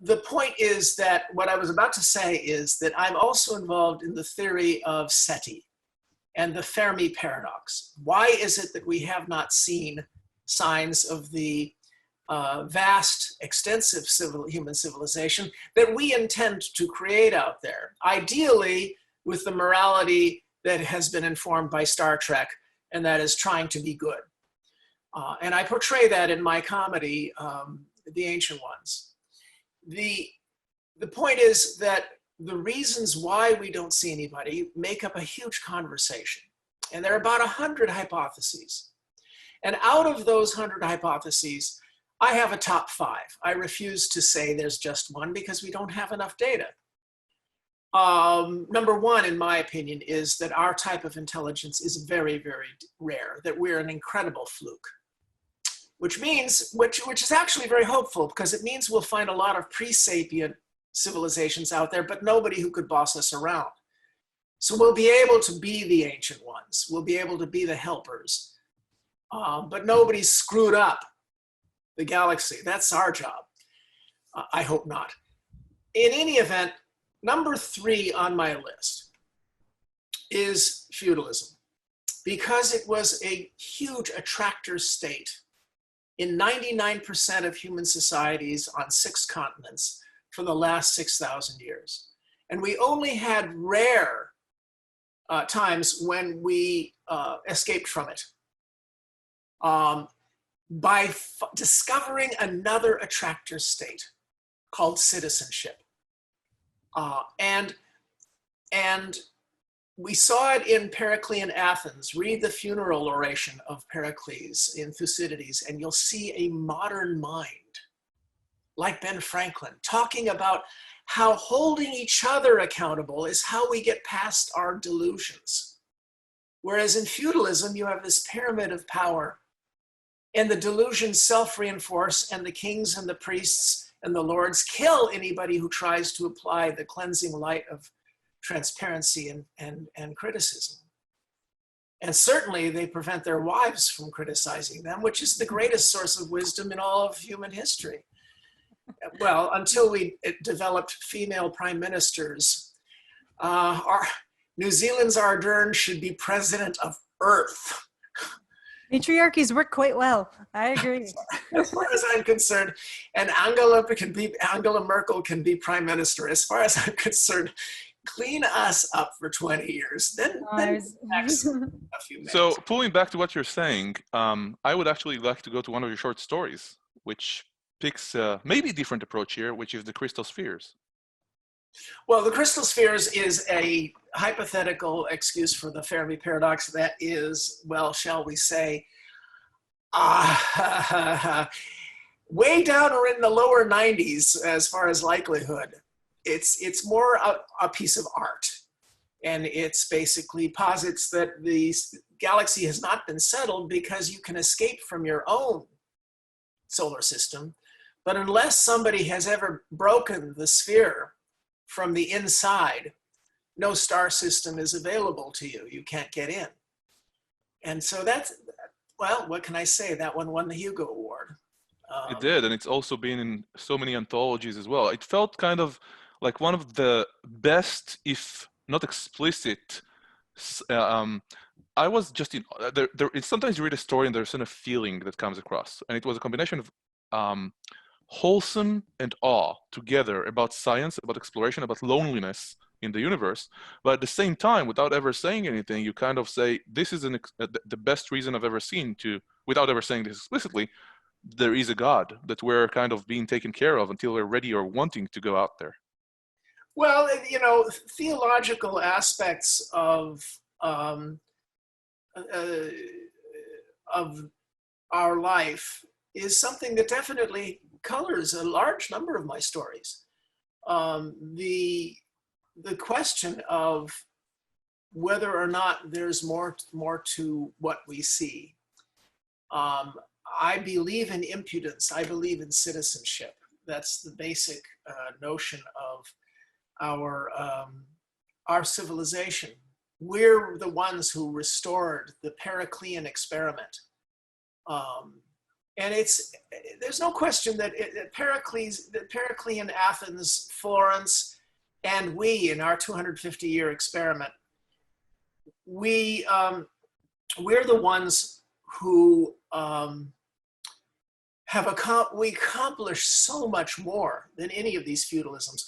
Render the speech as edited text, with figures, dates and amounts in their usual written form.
the point is that what I was about to say is that I'm also involved in the theory of SETI and the Fermi paradox. Why is it that we have not seen signs of the vast, extensive human civilization that we intend to create out there, ideally with the morality that has been informed by Star Trek, and that is trying to be good. And I portray that in my comedy, The Ancient Ones. The point is that the reasons why we don't see anybody make up a huge conversation. And there are about 100 hypotheses. And out of those 100 hypotheses, I have a top 5. I refuse to say there's just one because we don't have enough data. Number 1, in my opinion, is that our type of intelligence is very, very rare, that we're an incredible fluke. Which means, which is actually very hopeful, because it means we'll find a lot of pre-sapient civilizations out there, but nobody who could boss us around. So we'll be able to be the ancient ones. We'll be able to be the helpers. But nobody's screwed up the galaxy. That's our job. I hope not. In any event, number 3 on my list is feudalism, because it was a huge attractor state in 99% of human societies on 6 continents for the last 6,000 years. And we only had rare times when we escaped from it by discovering another attractor state called citizenship. And we saw it in Periclean Athens. Read the funeral oration of Pericles in Thucydides, and you'll see a modern mind, like Ben Franklin, talking about how holding each other accountable is how we get past our delusions. Whereas in feudalism, you have this pyramid of power, and the delusions self-reinforce, and the kings and the priests and the lords kill anybody who tries to apply the cleansing light of transparency and criticism. And certainly they prevent their wives from criticizing them, which is the greatest source of wisdom in all of human history. Well, until we developed female prime ministers. New Zealand's Ardern should be president of Earth. Patriarchies work quite well. I agree. As far as I'm concerned, and Angela Merkel can be prime minister. As far as I'm concerned, clean us up for 20 years, then next a few minutes. So pulling back to what you're saying, I would actually like to go to one of your short stories, which picks maybe a different approach here, which is the crystal spheres. Well, the crystal spheres is a hypothetical excuse for the Fermi paradox that is, well, shall we say, way down or in the lower 90s as far as likelihood. It's more a piece of art. And it's basically posits that the galaxy has not been settled because you can escape from your own solar system. But unless somebody has ever broken the sphere from the inside, no star system is available to you. You can't get in. And so that's, well, what can I say? That one won the Hugo Award. It did, and it's also been in so many anthologies as well. It felt kind of like one of the best, if not explicit, I was just in, it's sometimes you read a story and there's a feeling that comes across. And it was a combination of wholesome and awe together about science, about exploration, about loneliness in the universe. But at the same time, without ever saying anything, you kind of say, this is the best reason I've ever seen to, without ever saying this explicitly, there is a God, that we're kind of being taken care of until we're ready or wanting to go out there. Well, you know, theological aspects of our life is something that definitely colors a large number of my stories. The question of whether or not there's more to what we see. I believe in impudence. I believe in citizenship. That's the basic notion of our civilization. We're the ones who restored the Periclean experiment. And there's no question that Periclean Athens, Florence, and we in our 250-year experiment, we're the ones who we accomplished so much more than any of these feudalisms.